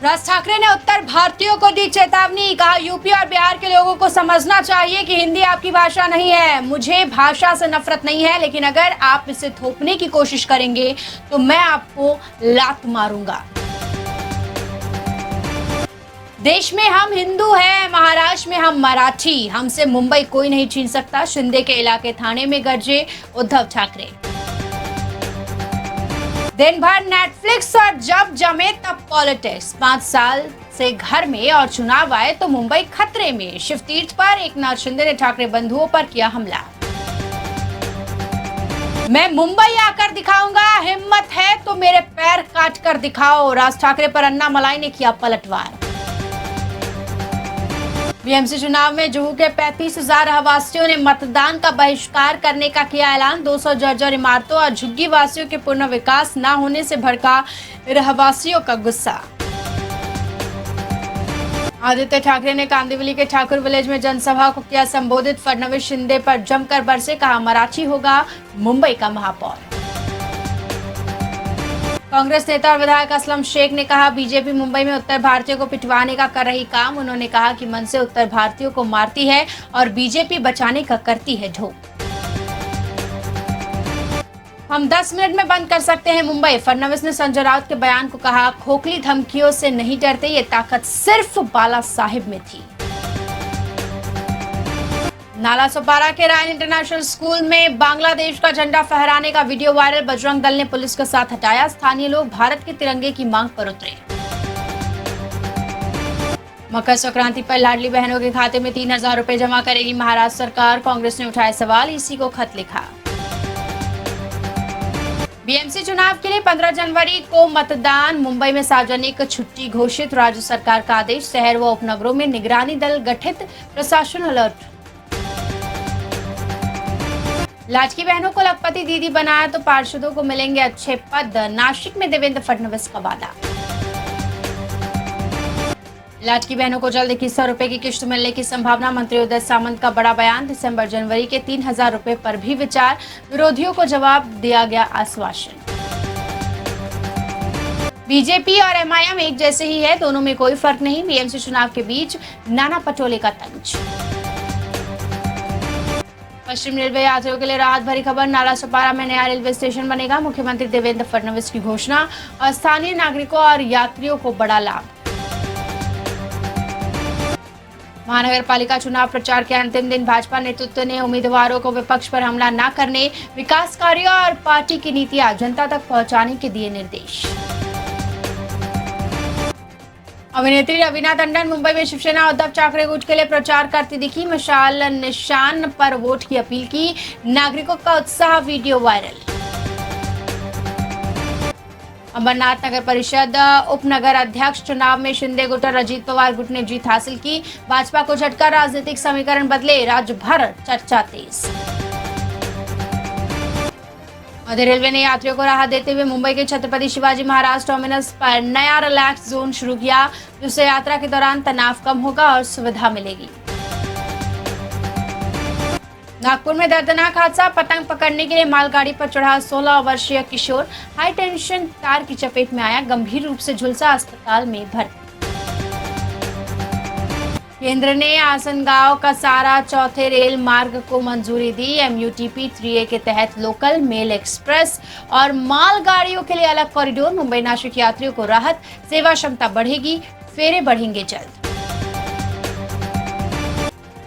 राज ठाकरे ने उत्तर भारतीयों को दी चेतावनी। कहा, यूपी और बिहार के लोगों को समझना चाहिए कि हिंदी आपकी भाषा नहीं है। मुझे भाषा से नफरत नहीं है, लेकिन अगर आप इसे थोपने की कोशिश करेंगे तो मैं आपको लात मारूंगा। देश में हम हिंदू हैं, महाराष्ट्र में हम मराठी, हमसे मुंबई कोई नहीं छीन सकता। शिंदे के इलाके थाने में गरजे उद्धव ठाकरे। दिन भर नेटफ्लिक्स और जब जमे तब पॉलिटिक्स। 5 साल से घर में और चुनाव आए तो मुंबई खतरे में। शिवतीर्थ पर एकनाथ शिंदे ने ठाकरे बंधुओं पर किया हमला। मैं मुंबई आकर दिखाऊंगा, हिम्मत है तो मेरे पैर काट कर दिखाओ। राज ठाकरे पर अन्नामलाई ने किया पलटवार। बीएमसी चुनाव में जुहू के 35,000 रहवासियों ने मतदान का बहिष्कार करने का किया ऐलान। 200 जर्जर इमारतों और झुग्गी वासियों के पुनर्विकास न होने से भड़का रहवासियों का गुस्सा। आदित्य ठाकरे ने कांदिवली के ठाकुर विलेज में जनसभा को किया संबोधित। फडणवीस शिंदे पर जमकर बरसे, कहा मराठी होगा मुंबई का महापौर। कांग्रेस नेता और विधायक असलम शेख ने कहा, बीजेपी मुंबई में उत्तर भारतीयों को पिटवाने का कर रही काम। उन्होंने कहा कि मन से उत्तर भारतीयों को मारती है और बीजेपी बचाने का करती है ढोंग। हम 10 मिनट में बंद कर सकते हैं मुंबई। फडणवीस ने संजय राउत के बयान को कहा, खोखली धमकियों से नहीं डरते, ये ताकत सिर्फ बाला साहिब में थी। नाला सोपारा के रायन इंटरनेशनल स्कूल में बांग्लादेश का झंडा फहराने का वीडियो वायरल। बजरंग दल ने पुलिस के साथ हटाया। स्थानीय लोग भारत के तिरंगे की मांग पर उतरे। मकर संक्रांति पर लाडली बहनों के खाते में 3,000 रुपए जमा करेगी महाराष्ट्र सरकार। कांग्रेस ने उठाए सवाल, इसी को खत लिखा। बीएमसी चुनाव के लिए 15 जनवरी को मतदान। मुंबई में सार्वजनिक छुट्टी घोषित। राज्य सरकार का आदेश। शहर व उपनगरों में निगरानी दल गठित, प्रशासन अलर्ट। लाडकी बहनों को लखपति दीदी बनाया तो पार्षदों को मिलेंगे अच्छे पद। नासिक में देवेंद्र फडणवीस का वादा। लाडकी बहनों को जल्द 2100 रुपए की किश्त मिलने की संभावना। मंत्री उदय सामंत का बड़ा बयान। दिसंबर जनवरी के 3,000 रुपए पर भी विचार। विरोधियों को जवाब दिया गया आश्वासन। बीजेपी और एमआईएम एक जैसे ही है, दोनों में कोई फर्क नहीं। बीएमसी चुनाव के बीच नाना पटोले का तंज। पश्चिम रेलवे यात्रियों के लिए राहत भरी खबर। नाला सोपारा में नया रेलवे स्टेशन बनेगा। मुख्यमंत्री देवेंद्र फडणवीस की घोषणा और स्थानीय नागरिकों और यात्रियों को बड़ा लाभ। महानगर पालिका चुनाव प्रचार के अंतिम दिन भाजपा नेतृत्व ने उम्मीदवारों को विपक्ष पर हमला न करने, विकास कार्यों और पार्टी की नीतियां जनता तक पहुंचाने के दिए निर्देश। अभिनेत्री रवीना टंडन मुंबई में शिवसेना उद्धव ठाकरे गुट के लिए प्रचार करती दिखी। मशाल निशान पर वोट की अपील की। नागरिकों का उत्साह, वीडियो वायरल। अमरनाथ नगर परिषद उपनगर अध्यक्ष चुनाव में शिंदे गुट और अजीत पवार गुट ने जीत हासिल की। भाजपा को झटका, राजनीतिक समीकरण बदले, राज्य भर चर्चा तेज। मध्य रेलवे ने यात्रियों को राहत देते हुए मुंबई के छत्रपति शिवाजी महाराज टर्मिनस पर नया रिलैक्स जोन शुरू किया, जिससे यात्रा के दौरान तनाव कम होगा और सुविधा मिलेगी। नागपुर में दर्दनाक हादसा। पतंग पकड़ने के लिए मालगाड़ी पर चढ़ा 16 वर्षीय किशोर हाई टेंशन तार की चपेट में आया, गंभीर रूप से झुलसा, अस्पताल में भर्ती। केंद्र ने आसनगांव कसारा चौथे रेल मार्ग को मंजूरी दी। MUTP 3A के तहत लोकल, मेल एक्सप्रेस और मालगाड़ियों के लिए अलग कॉरिडोर। मुंबई नासिक यात्रियों को राहत, सेवा क्षमता बढ़ेगी, फेरे बढ़ेंगे जल्द।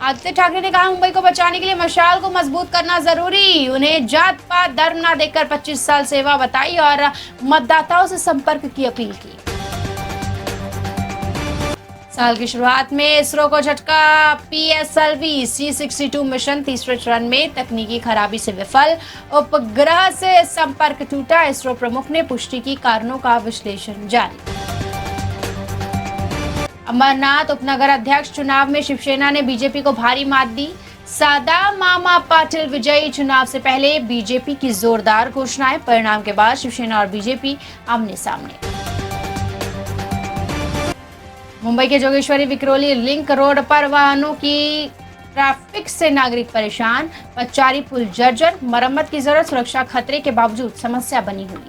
आदित्य ठाकरे ने कहा, मुंबई को बचाने के लिए मशाल को मजबूत करना जरूरी। उन्हें जात पात धर्म न देखकर 25 साल सेवा बताई और मतदाताओं से संपर्क की अपील की। साल की शुरुआत में इसरो को झटका। PSLV C62 मिशन तीसरे चरण में तकनीकी खराबी से विफल। उपग्रह से संपर्क टूटा। इसरो प्रमुख ने पुष्टि की, कारणों का विश्लेषण जारी। अमरनाथ उपनगर अध्यक्ष चुनाव में शिवसेना ने बीजेपी को भारी मात दी। सादा मामा पाटिल विजयी। चुनाव से पहले बीजेपी की जोरदार घोषणाएं, परिणाम के बाद शिवसेना और बीजेपी आमने सामने। मुंबई के जोगेश्वरी विक्रोली लिंक रोड पर वाहनों की ट्रैफिक से नागरिक परेशान। पचारी पुल जर्जर, मरम्मत की जरूरत। सुरक्षा खतरे के बावजूद समस्या बनी हुई।